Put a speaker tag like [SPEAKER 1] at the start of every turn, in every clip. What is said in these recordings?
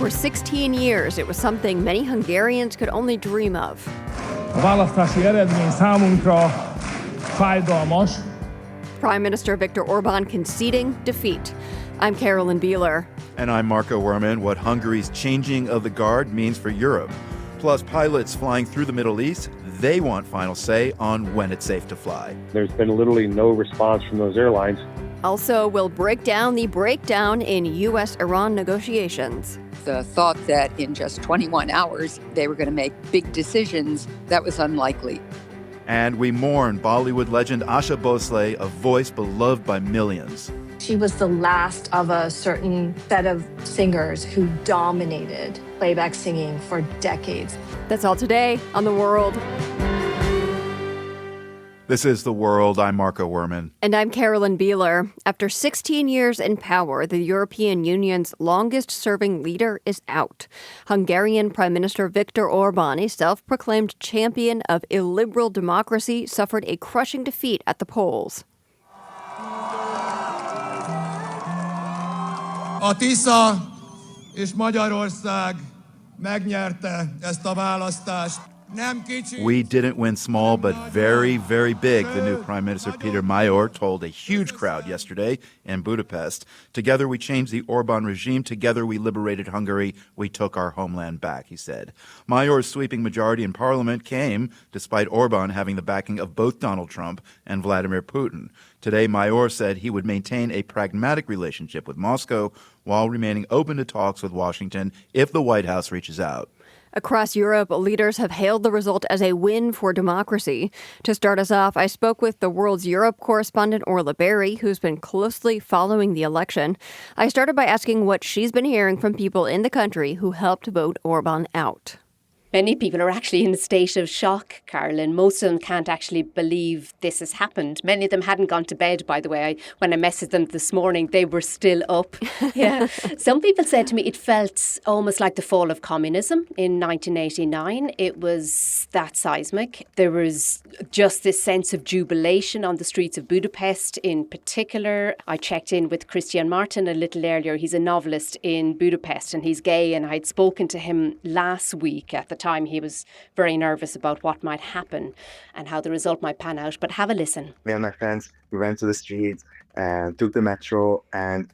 [SPEAKER 1] For 16 years, it was something many Hungarians could only dream of.
[SPEAKER 2] A választási eredmény számunkra fájdalmas.
[SPEAKER 1] Prime Minister Viktor Orbán conceding defeat. I'm Carolyn Beeler.
[SPEAKER 3] And I'm Marco Werman. What Hungary's changing of the guard means for Europe. Plus, pilots flying through the Middle East, they want final say on when it's safe to fly.
[SPEAKER 4] There's been literally no response from those airlines.
[SPEAKER 1] Also, we'll break down the breakdown in U.S.-Iran negotiations.
[SPEAKER 5] The thought that in just 21 hours they were going to make big decisions, that was unlikely.
[SPEAKER 3] And we mourn Bollywood legend Asha Bhosle, a voice beloved by millions.
[SPEAKER 6] She was the last of a certain set of singers who dominated playback singing for decades.
[SPEAKER 1] That's all today on The World.
[SPEAKER 3] This is The World. I'm Marco Werman.
[SPEAKER 1] And I'm Carolyn Beeler. After 16 years in power, the European Union's longest-serving leader is out. Hungarian Prime Minister Viktor Orbán, a self-proclaimed champion of illiberal democracy, suffered a crushing defeat at the polls.
[SPEAKER 2] A Tisza és Magyarország megnyerte ezt a választást.
[SPEAKER 3] We didn't win small, but very, very big, the new Prime Minister Péter Magyar told a huge crowd yesterday in Budapest. Together we changed the Orbán regime. Together we liberated Hungary. We took our homeland back, he said. Magyar's sweeping majority in parliament came despite Orbán having the backing of both Donald Trump and Vladimir Putin. Today, Magyar said he would maintain a pragmatic relationship with Moscow while remaining open to talks with Washington if the White House reaches out.
[SPEAKER 1] Across Europe, leaders have hailed the result as a win for democracy. To start us off, I spoke with the World's Europe correspondent Orla Berry, who's been closely following the election. I started by asking what she's been hearing from people in the country who helped vote Orbán out.
[SPEAKER 7] Many people are actually in a state of shock, Carolyn. Most of them can't actually believe this has happened. Many of them hadn't gone to bed, by the way. When I messaged them this morning, they were still up. Yeah. Some people said to me it felt almost like the fall of communism in 1989. It was that seismic. There was just this sense of jubilation on the streets of Budapest in particular. I checked in with Christian Martin a little earlier. He's a novelist in Budapest and he's gay, and I'd spoken to him last week. At the time, he was very nervous about what might happen and how the result might pan out. But have a listen.
[SPEAKER 8] Me and my friends, we went to the streets and took the metro, and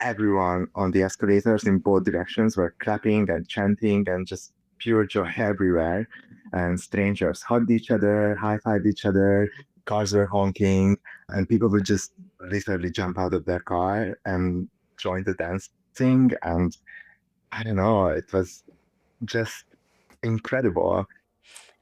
[SPEAKER 8] everyone on the escalators in both directions were clapping and chanting and just pure joy everywhere. And strangers hugged each other, high-fived each other, cars were honking, and people would just literally jump out of their car and join the dancing. And I don't know, it was just incredible.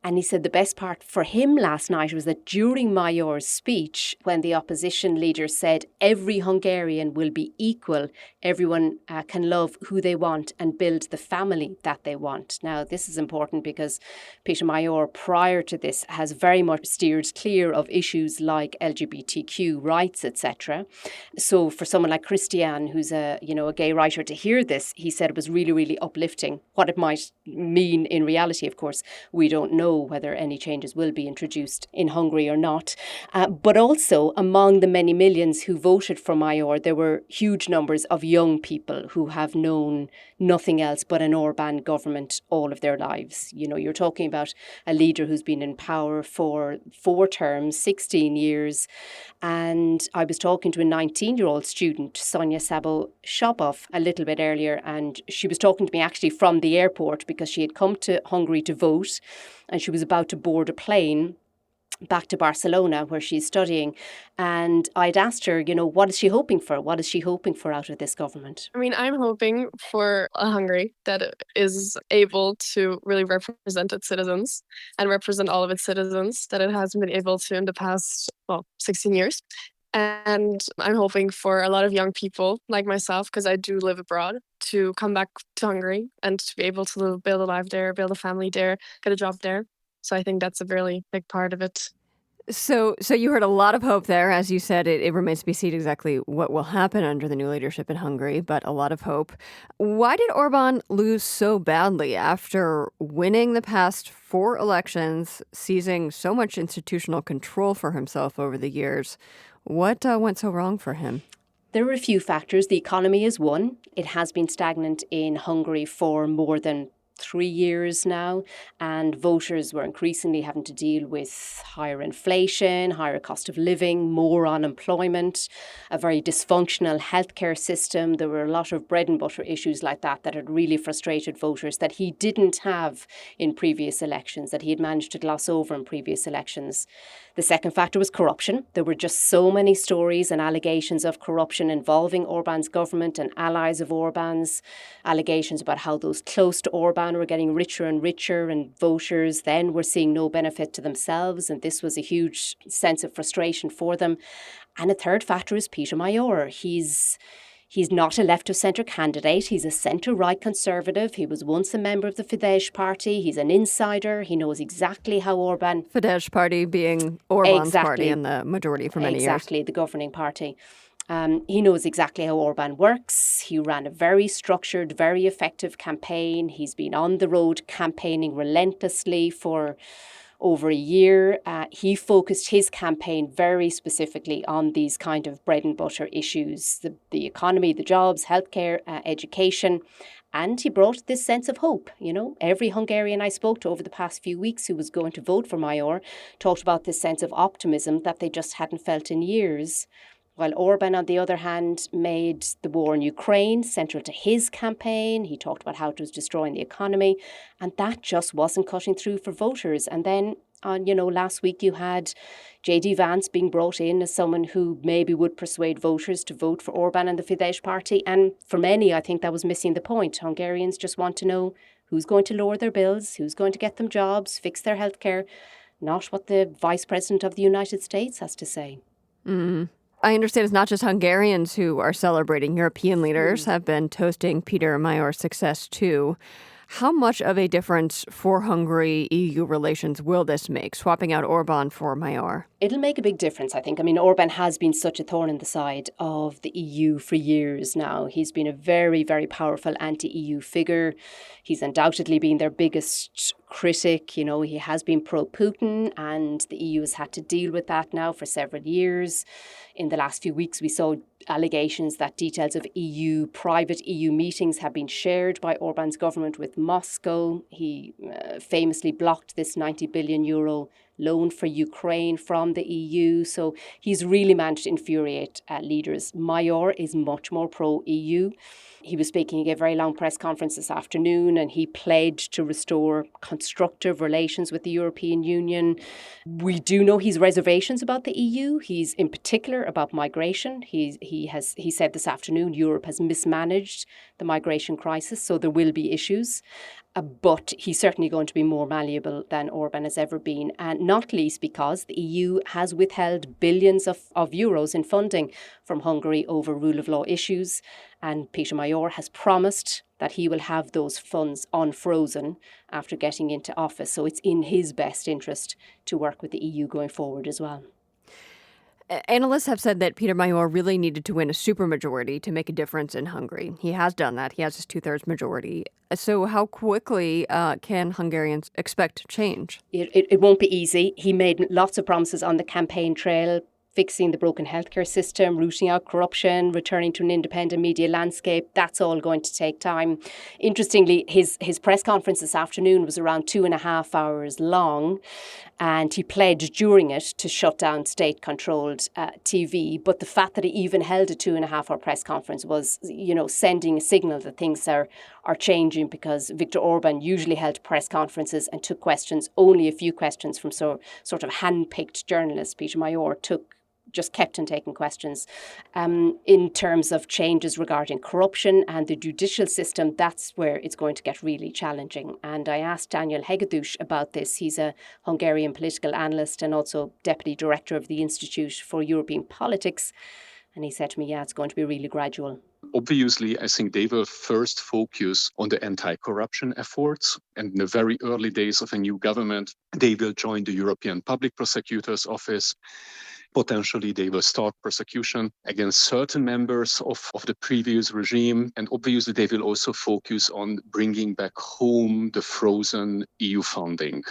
[SPEAKER 7] And he said the best part for him last night was that during Magyar's speech, when the opposition leader said every Hungarian will be equal, everyone can love who they want and build the family that they want. Now, this is important because Péter Magyar, prior to this, has very much steered clear of issues like LGBTQ rights, etc. So for someone like Christian, who's a gay writer, to hear this, he said it was really, really uplifting. What it might mean in reality, of course, we don't know whether any changes will be introduced in Hungary or not. But also, among the many millions who voted for Magyar, there were huge numbers of young people who have known nothing else but an Orbán government all of their lives. You know, you're talking about a leader who's been in power for 4 terms, 16 years. And I was talking to a 19-year-old student, Sonia Sabo-Shobov, a little bit earlier, and she was talking to me actually from the airport because she had come to Hungary to vote, and she was about to board a plane back to Barcelona, where she's studying. And I'd asked her, what is she hoping for? What is she hoping for out of this government?
[SPEAKER 9] I mean, I'm hoping for a Hungary that is able to really represent its citizens and represent all of its citizens that it hasn't been able to in the past, 16 years. And I'm hoping for a lot of young people like myself, because I do live abroad, to come back to Hungary and to be able to build a life there, build a family there, get a job there. So I think that's a really big part of it.
[SPEAKER 1] So you heard a lot of hope there. As you said, it remains to be seen exactly what will happen under the new leadership in Hungary, but a lot of hope. Why did Orbán lose so badly after winning the past 4 elections, seizing so much institutional control for himself over the years? What went so wrong for him?
[SPEAKER 7] There are a few factors. The economy is one. It has been stagnant in Hungary for more than 3 years now, and voters were increasingly having to deal with higher inflation, higher cost of living, more unemployment, a very dysfunctional healthcare system. There were a lot of bread and butter issues like that that had really frustrated voters that he didn't have in previous elections, that he had managed to gloss over in previous elections. The second factor was corruption. There were just so many stories and allegations of corruption involving Orbán's government and allies of Orbán's, allegations about how those close to Orbán were getting richer, and voters then were seeing no benefit to themselves, and this was a huge sense of frustration for them. And a third factor is Péter Magyar. He's not a left of centre candidate. He's a centre-right conservative. He was once a member of the Fidesz party. He's an insider. He knows exactly how Orbán...
[SPEAKER 1] Fidesz party being Orbán's party in the majority for many years.
[SPEAKER 7] Exactly, the governing party. He knows exactly how Orbán works. He ran a very structured, very effective campaign. He's been on the road campaigning relentlessly for over a year. He focused his campaign very specifically on these kind of bread and butter issues, the economy, the jobs, healthcare, education. And he brought this sense of hope. You know, every Hungarian I spoke to over the past few weeks who was going to vote for Magyar talked about this sense of optimism that they just hadn't felt in years. While Orbán, on the other hand, made the war in Ukraine central to his campaign. He talked about how it was destroying the economy, and that just wasn't cutting through for voters. And then, last week you had J.D. Vance being brought in as someone who maybe would persuade voters to vote for Orbán and the Fidesz party. And for many, I think that was missing the point. Hungarians just want to know who's going to lower their bills, who's going to get them jobs, fix their healthcare, not what the Vice President of the United States has to say.
[SPEAKER 1] I understand it's not just Hungarians who are celebrating. European leaders have been toasting Péter Magyar's success too. How much of a difference for Hungary-EU relations will this make, swapping out Orbán for Magyar?
[SPEAKER 7] It'll make a big difference, I think. I mean, Orbán has been such a thorn in the side of the EU for years now. He's been a very, very powerful anti-EU figure. He's undoubtedly been their biggest critic. You know, he has been pro-Putin, and the EU has had to deal with that now for several years. In the last few weeks, we saw allegations that details of private EU meetings have been shared by Orbán's government with Moscow. He famously blocked this €90 billion loan for Ukraine from the EU. So he's really managed to infuriate leaders. Magyar is much more pro-EU. He was speaking at a very long press conference this afternoon, and he pledged to restore constructive relations with the European Union. We do know his reservations about the EU. He's in particular about migration. He said this afternoon Europe has mismanaged the migration crisis, so there will be issues. But he's certainly going to be more malleable than Orbán has ever been, and not least because the EU has withheld billions of euros in funding from Hungary over rule of law issues. And Péter Magyar has promised that he will have those funds unfrozen after getting into office. So it's in his best interest to work with the EU going forward as well.
[SPEAKER 1] Analysts have said that Péter Magyar really needed to win a supermajority to make a difference in Hungary. He has done that. He has his 2/3 majority. So how quickly can Hungarians expect change?
[SPEAKER 7] It won't be easy. He made lots of promises on the campaign trail, fixing the broken healthcare system, rooting out corruption, returning to an independent media landscape. That's all going to take time. Interestingly, his press conference this afternoon was around 2.5 hours long, and he pledged during it to shut down state-controlled TV. But the fact that he even held a 2.5-hour press conference was, sending a signal that things are changing, because Viktor Orbán usually held press conferences and took questions, only a few questions from sort of hand-picked journalists. Péter Magyar just kept on taking questions. In terms of changes regarding corruption and the judicial system, that's where it's going to get really challenging. And I asked Daniel Hegedűs about this. He's a Hungarian political analyst and also deputy director of the Institute for European Politics. And he said to me, it's going to be really gradual.
[SPEAKER 10] Obviously, I think they will first focus on the anti-corruption efforts. And in the very early days of a new government, they will join the European Public Prosecutor's Office. Potentially, they will start persecution against certain members of the previous regime. And obviously, they will also focus on bringing back home the frozen EU funding.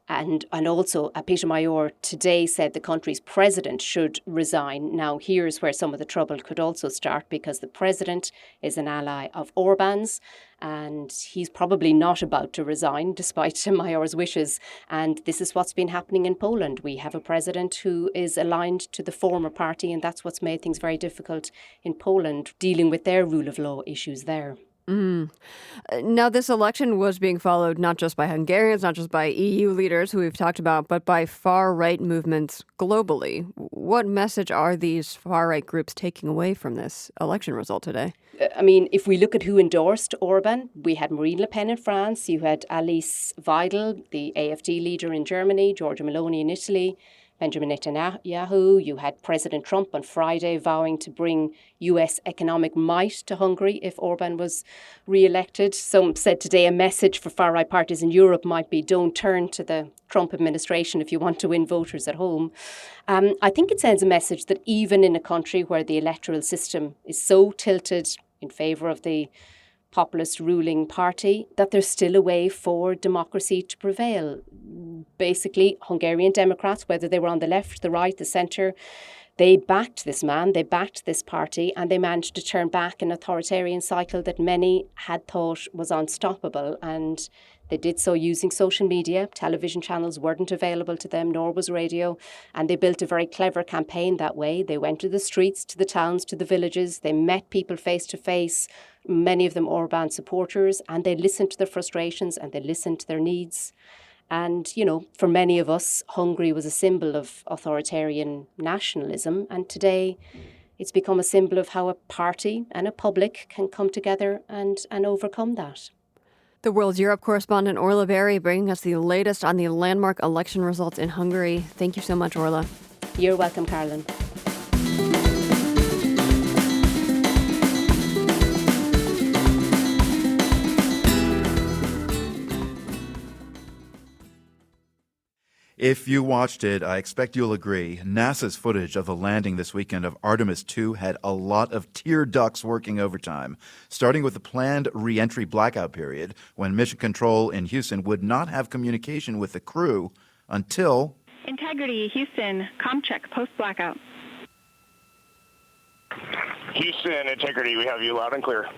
[SPEAKER 7] And also, Péter Magyar today said the country's president should resign. Now, here's where some of the trouble could also start, because the president is an ally of Orbán's, and he's probably not about to resign, despite Magyar's wishes. And this is what's been happening in Poland. We have a president who is aligned to the former party, and that's what's made things very difficult in Poland, dealing with their rule of law issues there.
[SPEAKER 1] Now, this election was being followed not just by Hungarians, not just by EU leaders who we've talked about, but by far-right movements globally. What message are these far-right groups taking away from this election result today?
[SPEAKER 7] I mean, if we look at who endorsed Orbán, we had Marine Le Pen in France, you had Alice Weidel, the AfD leader in Germany, Giorgia Meloni in Italy, Benjamin Netanyahu. You had President Trump on Friday vowing to bring US economic might to Hungary if Orbán was re-elected. Some said today a message for far-right parties in Europe might be, don't turn to the Trump administration if you want to win voters at home. I think it sends a message that even in a country where the electoral system is so tilted in favour of the populist ruling party, that there's still a way for democracy to prevail. Basically, Hungarian Democrats, whether they were on the left, the right, the centre, they backed this man, they backed this party, and they managed to turn back an authoritarian cycle that many had thought was unstoppable. And they did so using social media. Television channels weren't available to them, nor was radio. And they built a very clever campaign that way. They went to the streets, to the towns, to the villages. They met people face to face, many of them Orbán supporters, and they listened to their frustrations and they listened to their needs. And, you know, for many of us, Hungary was a symbol of authoritarian nationalism. And today it's become a symbol of how a party and a public can come together and overcome that.
[SPEAKER 1] The World's Europe correspondent Orla Berry bringing us the latest on the landmark election results in Hungary. Thank you so much, Orla.
[SPEAKER 7] You're welcome, Carolyn.
[SPEAKER 3] If you watched it, I expect you'll agree, NASA's footage of the landing this weekend of Artemis II had a lot of tear ducts working overtime, starting with the planned re-entry blackout period when Mission Control in Houston would not have communication with the crew until...
[SPEAKER 11] Integrity, Houston, comm check, post-blackout.
[SPEAKER 12] Houston, Integrity, we have you loud and clear.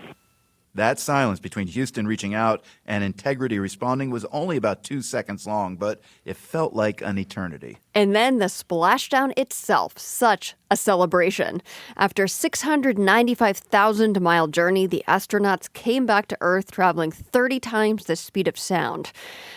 [SPEAKER 3] That silence between Houston reaching out and Integrity responding was only about 2 seconds long, but it felt like an eternity.
[SPEAKER 1] And then the splashdown itself, such a celebration. After a 695,000-mile journey, the astronauts came back to Earth traveling 30 times the speed of sound.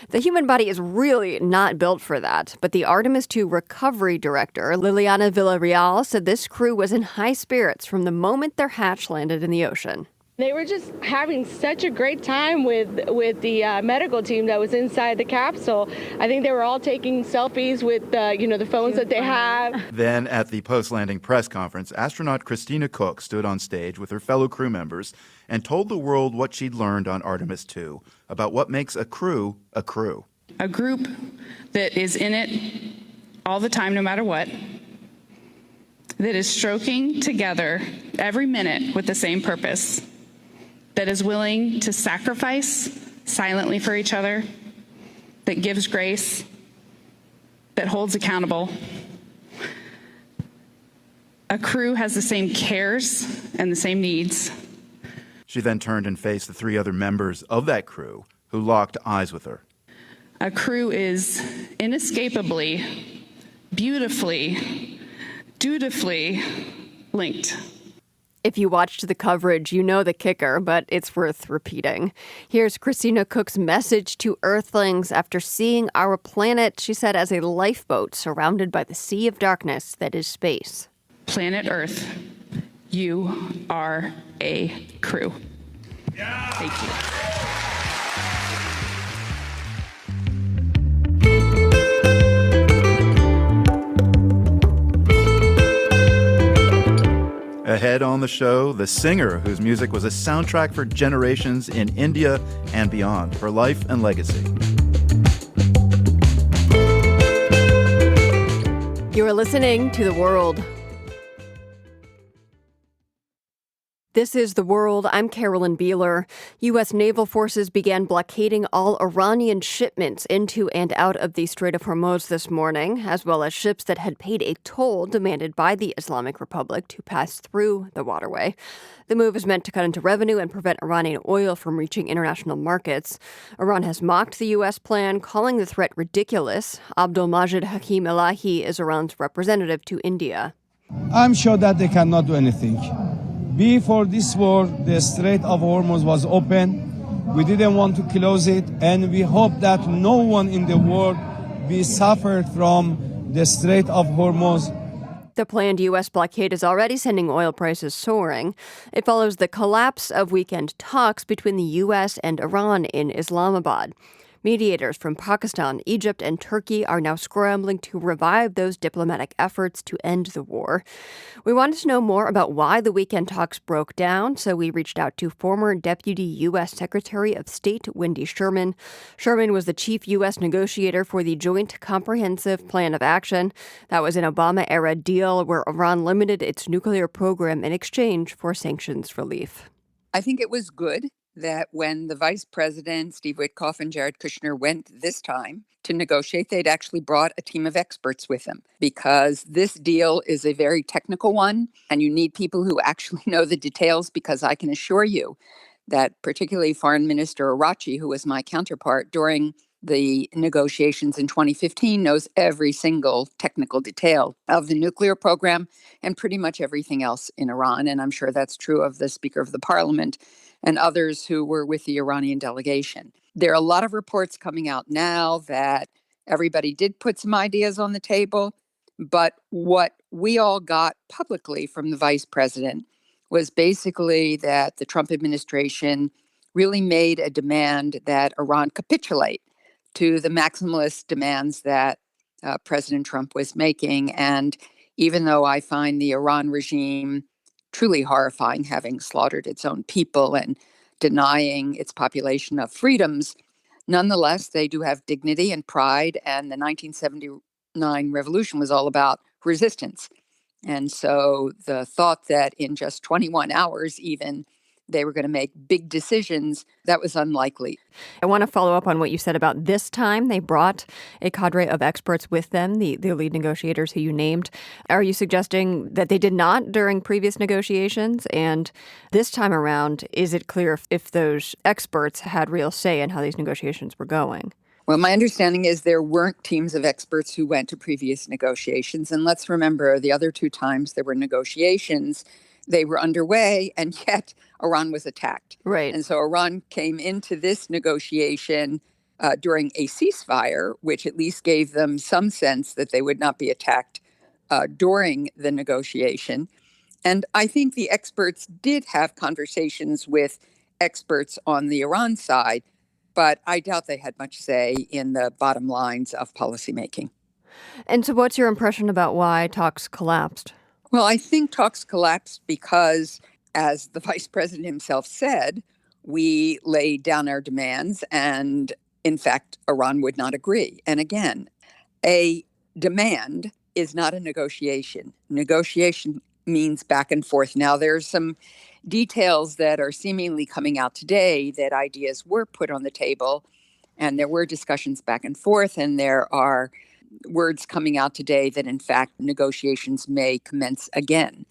[SPEAKER 1] The human body is really not built for that, but the Artemis II recovery director, Liliana Villarreal, said this crew was in high spirits from the moment their hatch landed in the ocean.
[SPEAKER 13] They were just having such a great time with the medical team that was inside the capsule. I think they were all taking selfies with the phones that they have.
[SPEAKER 3] Then at the post-landing press conference, astronaut Christina Koch stood on stage with her fellow crew members and told the world what she'd learned on Artemis II about what makes a crew a crew.
[SPEAKER 11] A group that is in it all the time, no matter what, that is stroking together every minute with the same purpose, that is willing to sacrifice silently for each other, that gives grace, that holds accountable. A crew has the same cares and the same needs.
[SPEAKER 3] She then turned and faced the three other members of that crew who locked eyes with her.
[SPEAKER 11] A crew is inescapably, beautifully, dutifully linked.
[SPEAKER 1] If you watched the coverage, you know the kicker, but it's worth repeating. Here's Christina Koch's message to Earthlings after seeing our planet, she said, as a lifeboat surrounded by the sea of darkness that is space.
[SPEAKER 11] Planet Earth, you are a crew. Yeah. Thank you.
[SPEAKER 3] Ahead on the show, the singer whose music was a soundtrack for generations in India and beyond, her life and legacy. You are listening to The World.
[SPEAKER 1] This is The World. I'm Carolyn Beeler. U.S. naval forces began blockading all Iranian shipments into and out of the Strait of Hormuz this morning, as well as ships that had paid a toll demanded by the Islamic Republic to pass through the waterway. The move is meant to cut into revenue and prevent Iranian oil from reaching international markets. Iran has mocked the U.S. plan, calling the threat ridiculous. Abdulmajid Hakim Elahi is Iran's representative to India.
[SPEAKER 14] I'm sure that they cannot do anything. Before this war, the Strait of Hormuz was open. We didn't want to close it, and we hope that no one in the world will suffer from the Strait of Hormuz.
[SPEAKER 1] The planned U.S. blockade is already sending oil prices soaring. It follows the collapse of weekend talks between the U.S. and Iran in Islamabad. Mediators from Pakistan, Egypt, and Turkey are now scrambling to revive those diplomatic efforts to end the war. We wanted to know more about why the weekend talks broke down, so we reached out to former Deputy U.S. Secretary of State Wendy Sherman. Sherman was the chief U.S. negotiator for the Joint Comprehensive Plan of Action. That was an Obama-era deal where Iran limited its nuclear program in exchange for sanctions relief.
[SPEAKER 5] I think it was good that when the vice president, Steve Witkoff, and Jared Kushner went this time to negotiate, they'd actually brought a team of experts with them, because this deal is a very technical one, and you need people who actually know the details, because I can assure you that particularly Foreign Minister Arachi, who was my counterpart during the negotiations in 2015, knows every single technical detail of the nuclear program and pretty much everything else in Iran. And I'm sure that's true of the Speaker of the Parliament and others who were with the Iranian delegation. There are a lot of reports coming out now that everybody did put some ideas on the table, but what we all got publicly from the vice president was basically that the Trump administration really made a demand that Iran capitulate to the maximalist demands that President Trump was making. And even though I find the Iran regime truly horrifying, having slaughtered its own people and denying its population of freedoms, nonetheless, they do have dignity and pride. And the 1979 revolution was all about resistance. And so the thought that in just 21 hours, even, they were going to make big decisions, that was unlikely.
[SPEAKER 1] I want to follow up on what you said about this time. They brought a cadre of experts with them, the lead negotiators who you named. Are you suggesting that they did not during previous negotiations? And this time around, is it clear if those experts had real say in how these negotiations were going?
[SPEAKER 5] Well, my understanding is there weren't teams of experts who went to previous negotiations. And let's remember the other two times there were negotiations, they were underway, and yet Iran was attacked.
[SPEAKER 1] Right.
[SPEAKER 5] And so Iran came into this negotiation during a ceasefire, which at least gave them some sense that they would not be attacked during the negotiation. And I think the experts did have conversations with experts on the Iran side, but I doubt they had much say in the bottom lines of policymaking.
[SPEAKER 1] And so what's your impression about why talks collapsed?
[SPEAKER 5] Well, I think talks collapsed because, as the vice president himself said, we laid down our demands and, in fact, Iran would not agree. And again, a demand is not a negotiation. Negotiation means back and forth. Now, there's some details that are seemingly coming out today that ideas were put on the table, and there were discussions back and forth, and there are words coming out today that, in fact, negotiations may commence again.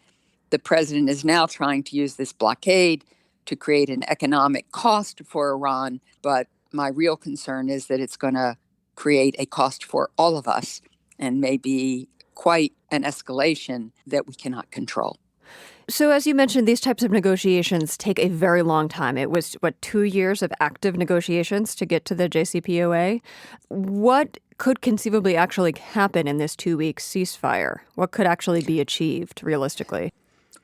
[SPEAKER 5] The president is now trying to use this blockade to create an economic cost for Iran, but my real concern is that it's going to create a cost for all of us and may be quite an escalation that we cannot control.
[SPEAKER 1] So as you mentioned, these types of negotiations take a very long time. It was, 2 years of active negotiations to get to the JCPOA. What could conceivably actually happen in this 2-week ceasefire? What could actually be achieved realistically?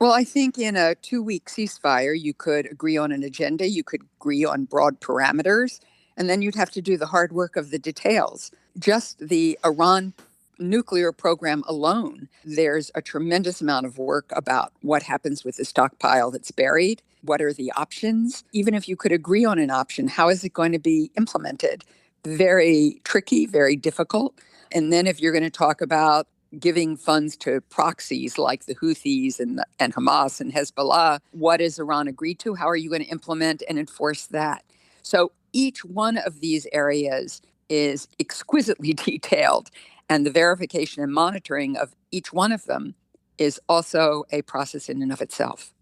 [SPEAKER 5] Well, I think in a 2-week ceasefire, you could agree on an agenda, you could agree on broad parameters, and then you'd have to do the hard work of the details. Just the Iran nuclear program alone, there's a tremendous amount of work about what happens with the stockpile that's buried. What are the options? Even if you could agree on an option, how is it going to be implemented? Very tricky, very difficult. And then if you're going to talk about giving funds to proxies like the Houthis and Hamas and Hezbollah. What has Iran agreed to? How are you going to implement and enforce that? So each one of these areas is exquisitely detailed, and the verification and monitoring of each one of them is also a process in and of itself.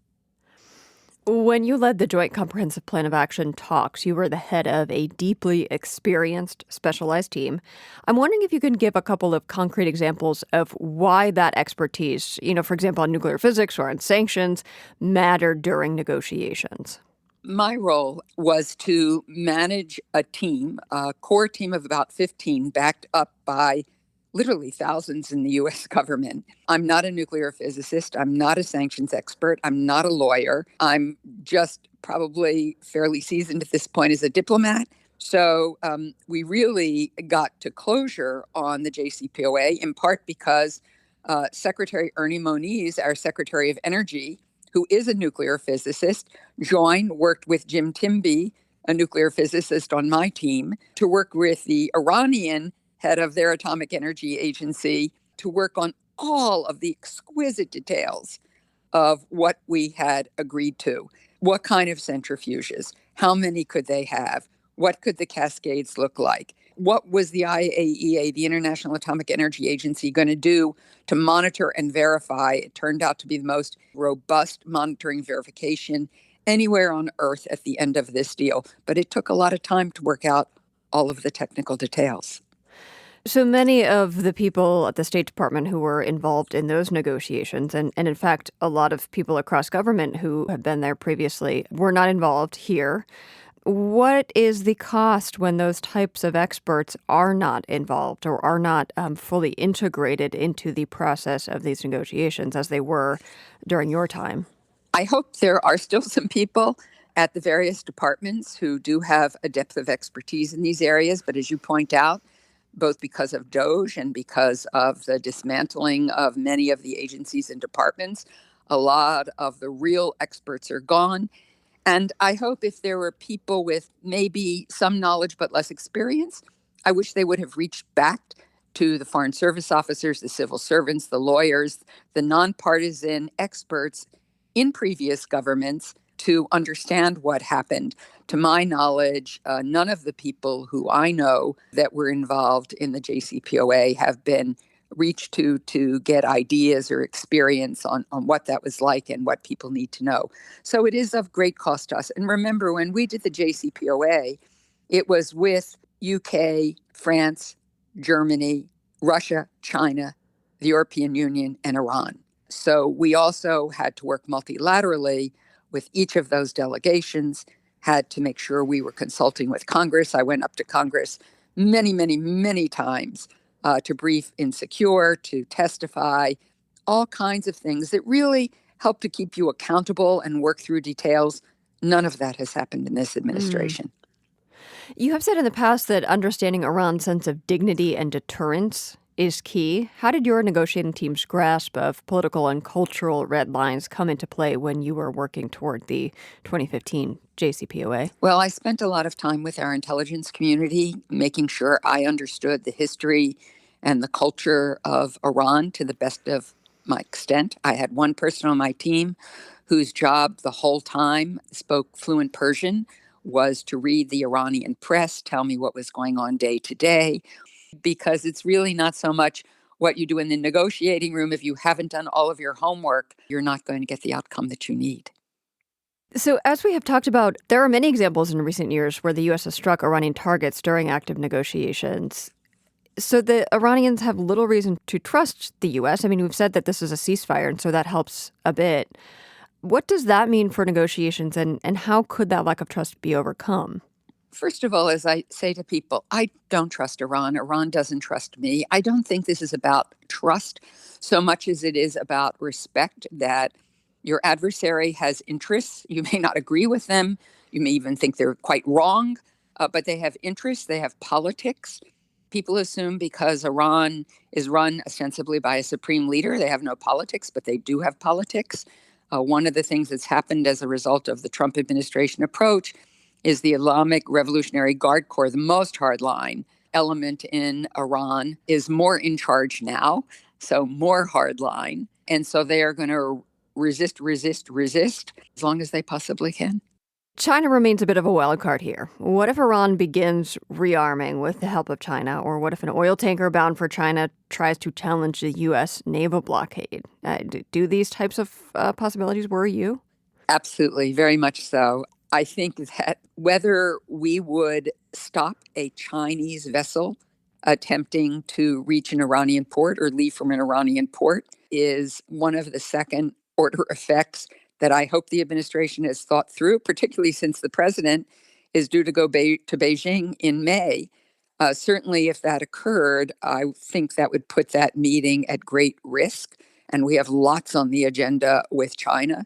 [SPEAKER 1] When you led the Joint Comprehensive Plan of Action talks, you were the head of a deeply experienced, specialized team. I'm wondering if you can give a couple of concrete examples of why that expertise, for example, on nuclear physics or on sanctions, mattered during negotiations.
[SPEAKER 5] My role was to manage a team, a core team of about 15, backed up by literally thousands in the U.S. government. I'm not a nuclear physicist. I'm not a sanctions expert. I'm not a lawyer. I'm just probably fairly seasoned at this point as a diplomat. So we really got to closure on the JCPOA, in part because Secretary Ernie Moniz, our Secretary of Energy, who is a nuclear physicist, worked with Jim Timby, a nuclear physicist on my team, to work with the Iranian head of their atomic energy agency to work on all of the exquisite details of what we had agreed to. What kind of centrifuges? How many could they have? What could the cascades look like? What was the IAEA, the International Atomic Energy Agency, going to do to monitor and verify? It turned out to be the most robust monitoring verification anywhere on Earth at the end of this deal. But it took a lot of time to work out all of the technical details.
[SPEAKER 1] So many of the people at the State Department who were involved in those negotiations, and in fact, a lot of people across government who have been there previously, were not involved here. What is the cost when those types of experts are not involved or are not fully integrated into the process of these negotiations as they were during your time?
[SPEAKER 5] I hope there are still some people at the various departments who do have a depth of expertise in these areas. But as you point out, both because of DOGE and because of the dismantling of many of the agencies and departments, a lot of the real experts are gone. And I hope if there were people with maybe some knowledge but less experience, I wish they would have reached back to the foreign service officers, the civil servants, the lawyers, the nonpartisan experts in previous governments to understand what happened. To my knowledge, none of the people who I know that were involved in the JCPOA have been reached to get ideas or experience on what that was like and what people need to know. So it is of great cost to us. And remember, when we did the JCPOA, it was with UK, France, Germany, Russia, China, the European Union, and Iran. So we also had to work multilaterally with each of those delegations, had to make sure we were consulting with Congress. I went up to Congress many, many, many times to brief Insecure, to testify, all kinds of things that really help to keep you accountable and work through details. None of that has happened in this administration.
[SPEAKER 1] You have said in the past that understanding Iran's sense of dignity and deterrence is key. How did your negotiating team's grasp of political and cultural red lines come into play when you were working toward the 2015 JCPOA?
[SPEAKER 5] Well, I spent a lot of time with our intelligence community, making sure I understood the history and the culture of Iran to the best of my extent. I had one person on my team whose job the whole time spoke fluent Persian, was to read the Iranian press, tell me what was going on day to day, because it's really not so much what you do in the negotiating room. If you haven't done all of your homework, you're not going to get the outcome that you need.
[SPEAKER 1] So as we have talked about, there are many examples in recent years where the U.S. has struck Iranian targets during active negotiations. So the Iranians have little reason to trust the U.S. I mean, we've said that this is a ceasefire, and so that helps a bit. What does that mean for negotiations, and how could that lack of trust be overcome?
[SPEAKER 5] First of all, as I say to people, I don't trust Iran. Iran doesn't trust me. I don't think this is about trust so much as it is about respect, that your adversary has interests. You may not agree with them. You may even think they're quite wrong, but they have interests. They have politics. People assume because Iran is run ostensibly by a supreme leader, they have no politics, but they do have politics. One of the things that's happened as a result of the Trump administration approach is the Islamic Revolutionary Guard Corps, the most hardline element in Iran, is more in charge now so more hardline. And so they are going to resist as long as they possibly can.
[SPEAKER 1] China remains a bit of a wild card here. What if Iran begins rearming with the help of China? Or what if an oil tanker bound for China tries to challenge the U.S. naval blockade? Do these types of possibilities worry you?
[SPEAKER 5] Absolutely, very much so. I think that whether we would stop a Chinese vessel attempting to reach an Iranian port or leave from an Iranian port is one of the second order effects that I hope the administration has thought through, particularly since the president is due to go to Beijing in May. Certainly, if that occurred, I think that would put that meeting at great risk. And we have lots on the agenda with China.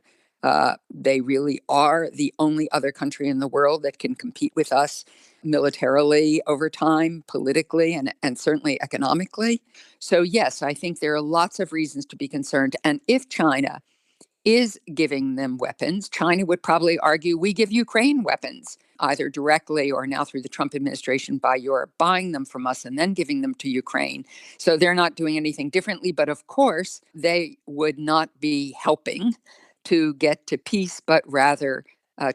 [SPEAKER 5] They really are the only other country in the world that can compete with us militarily over time, politically, and certainly economically. So, yes, I think there are lots of reasons to be concerned. And if China is giving them weapons, China would probably argue, we give Ukraine weapons, either directly or now through the Trump administration by Europe buying them from us and then giving them to Ukraine. So they're not doing anything differently. But of course, they would not be helping to get to peace, but rather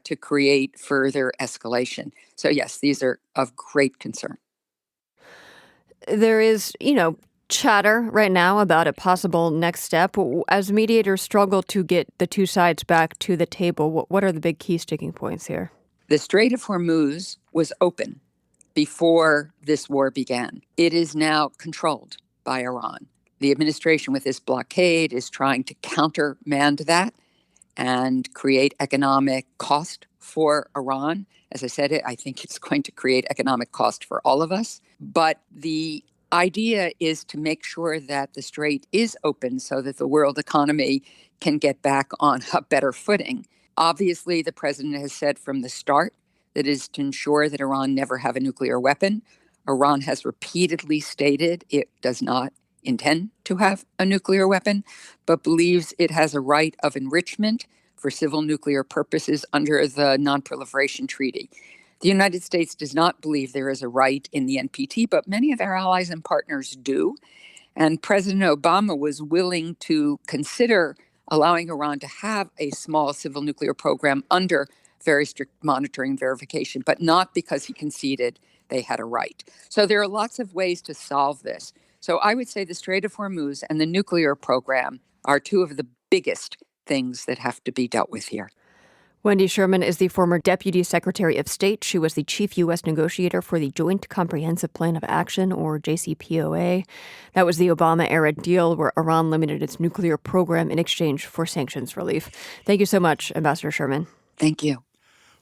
[SPEAKER 5] to create further escalation. So yes, these are of great concern.
[SPEAKER 1] There is, chatter right now about a possible next step. As mediators struggle to get the two sides back to the table, what are the big key sticking points here?
[SPEAKER 5] The Strait of Hormuz was open before this war began. It is now controlled by Iran. The administration with this blockade is trying to countermand that and create economic cost for Iran. As I said, I think it's going to create economic cost for all of us. But the idea is to make sure that the strait is open so that the world economy can get back on a better footing. Obviously, the president has said from the start that it is to ensure that Iran never have a nuclear weapon. Iran has repeatedly stated it does not intend to have a nuclear weapon, but believes it has a right of enrichment for civil nuclear purposes under the Non-Proliferation Treaty. The United States does not believe there is a right in the NPT, but many of our allies and partners do. And President Obama was willing to consider allowing Iran to have a small civil nuclear program under very strict monitoring and verification, but not because he conceded they had a right. So there are lots of ways to solve this. So I would say the Strait of Hormuz and the nuclear program are two of the biggest things that have to be dealt with here.
[SPEAKER 1] Wendy Sherman is the former Deputy Secretary of State. She was the chief U.S. negotiator for the Joint Comprehensive Plan of Action, or JCPOA. That was the Obama-era deal where Iran limited its nuclear program in exchange for sanctions relief. Thank you so much, Ambassador Sherman.
[SPEAKER 5] Thank you.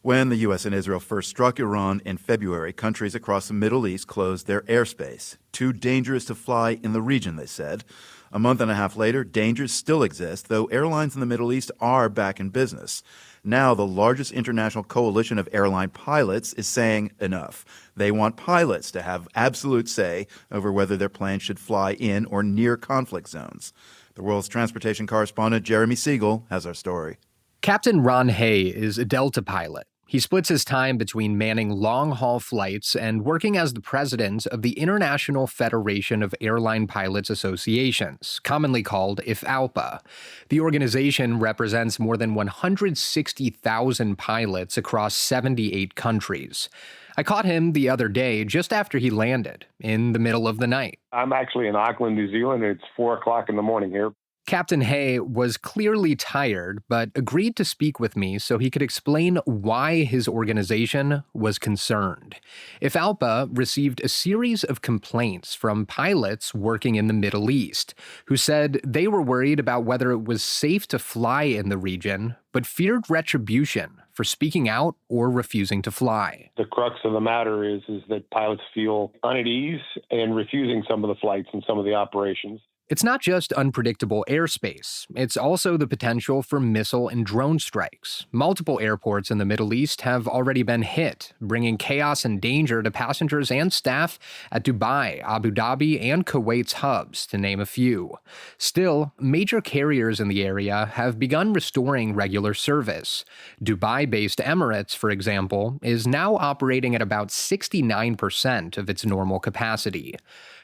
[SPEAKER 3] When the U.S. and Israel first struck Iran in February, countries across the Middle East closed their airspace. Too dangerous to fly in the region, they said. A month and a half later, dangers still exist, though airlines in the Middle East are back in business. Now, the largest international coalition of airline pilots is saying enough. They want pilots to have absolute say over whether their planes should fly in or near conflict zones. The world's transportation correspondent Jeremy Siegel has our story.
[SPEAKER 15] Captain Ron Hay is a Delta pilot. He splits his time between manning long-haul flights and working as the president of the International Federation of Airline Pilots Associations, commonly called IFALPA. The organization represents more than 160,000 pilots across 78 countries. I caught him the other day just after he landed, in the middle of the night.
[SPEAKER 4] I'm actually in Auckland, New Zealand. It's 4 o'clock in the morning here.
[SPEAKER 15] Captain Hay was clearly tired, but agreed to speak with me so he could explain why his organization was concerned. IFALPA received a series of complaints from pilots working in the Middle East, who said they were worried about whether it was safe to fly in the region, but feared retribution for speaking out or refusing to fly.
[SPEAKER 4] The crux of the matter is that pilots feel unease and refusing some of the flights and some of the operations.
[SPEAKER 15] It's not just unpredictable airspace. It's also the potential for missile and drone strikes. Multiple airports in the Middle East have already been hit, bringing chaos and danger to passengers and staff at Dubai, Abu Dhabi, and Kuwait's hubs, to name a few. Still, major carriers in the area have begun restoring regular service. Dubai-based Emirates, for example, is now operating at about 69% of its normal capacity.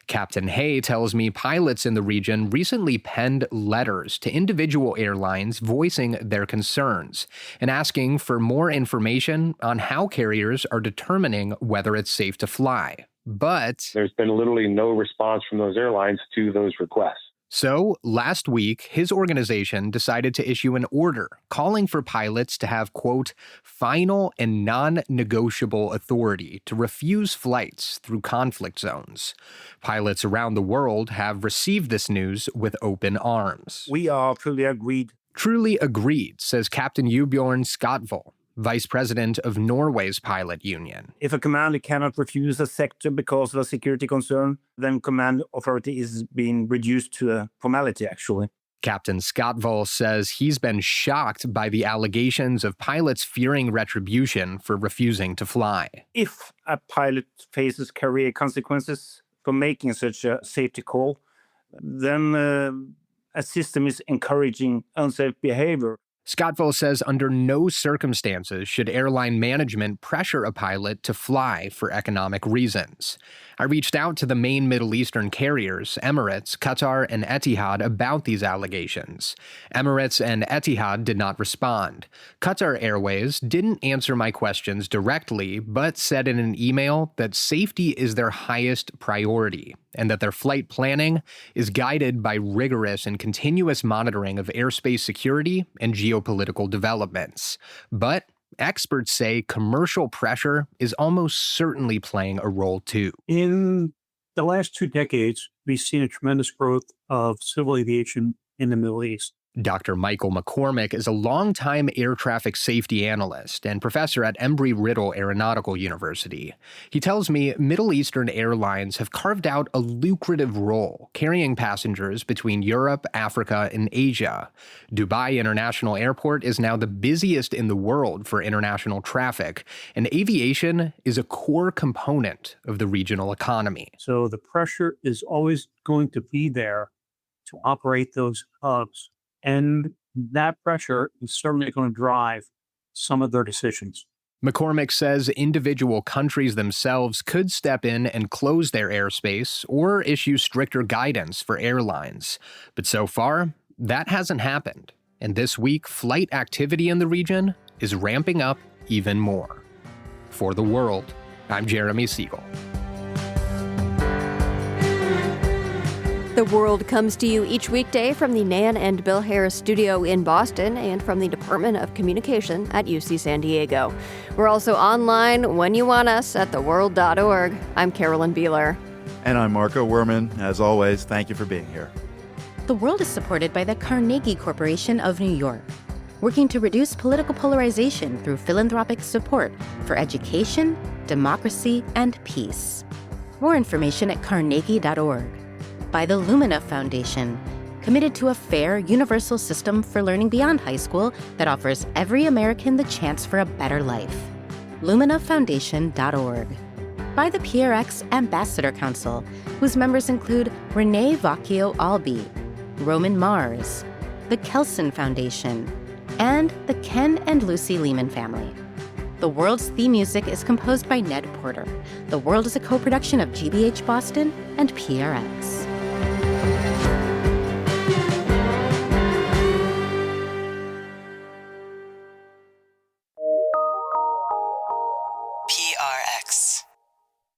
[SPEAKER 15] Captain Hay tells me pilots in the region recently penned letters to individual airlines voicing their concerns and asking for more information on how carriers are determining whether it's safe to fly. But
[SPEAKER 4] there's been literally no response from those airlines to those requests.
[SPEAKER 15] So, last week, his organization decided to issue an order calling for pilots to have, quote, final and non-negotiable authority to refuse flights through conflict zones. Pilots around the world have received this news with open arms.
[SPEAKER 16] We are truly agreed.
[SPEAKER 15] Truly agreed, says Captain Bjørn Skotvold, vice president of Norway's pilot union.
[SPEAKER 16] If a commander cannot refuse a sector because of a security concern, then command authority is being reduced to a formality, actually.
[SPEAKER 15] Captain Skotvold says he's been shocked by the allegations of pilots fearing retribution for refusing to fly.
[SPEAKER 16] If a pilot faces career consequences for making such a safety call, then a system is encouraging unsafe behavior.
[SPEAKER 15] Skotvold says under no circumstances should airline management pressure a pilot to fly for economic reasons. I reached out to the main Middle Eastern carriers, Emirates, Qatar, and Etihad, about these allegations. Emirates and Etihad did not respond. Qatar Airways didn't answer my questions directly, but said in an email that safety is their highest priority, and that their flight planning is guided by rigorous and continuous monitoring of airspace security and geopolitical developments. But experts say commercial pressure is almost certainly playing a role too.
[SPEAKER 17] In the last 2 decades, we've seen a tremendous growth of civil aviation in the Middle East.
[SPEAKER 15] Dr. Michael McCormick is a longtime air traffic safety analyst and professor at Embry-Riddle Aeronautical University. He tells me Middle Eastern airlines have carved out a lucrative role carrying passengers between Europe, Africa, and Asia. Dubai International Airport is now the busiest in the world for international traffic, and aviation is a core component of the regional economy.
[SPEAKER 17] So the pressure is always going to be there to operate those hubs. And that pressure is certainly going to drive some of their decisions.
[SPEAKER 15] McCormick says individual countries themselves could step in and close their airspace or issue stricter guidance for airlines. But so far, that hasn't happened. And this week, flight activity in the region is ramping up even more. For The World, I'm Jeremy Siegel.
[SPEAKER 1] The World comes to you each weekday from the Nan and Bill Harris studio in Boston and from the Department of Communication at UC San Diego. We're also online when you want us at theworld.org. I'm Carolyn Beeler.
[SPEAKER 3] And I'm Marco Werman. As always, thank you for being here.
[SPEAKER 18] The World is supported by the Carnegie Corporation of New York, working to reduce political polarization through philanthropic support for education, democracy, and peace. More information at carnegie.org. By the Lumina Foundation, committed to a fair, universal system for learning beyond high school that offers every American the chance for a better life. LuminaFoundation.org. By the PRX Ambassador Council, whose members include Renee Vacchio-Albi, Roman Mars, the Kelson Foundation, and the Ken and Lucy Lehman family. The World's theme music is composed by Ned Porter. The World is a co-production of GBH Boston and PRX.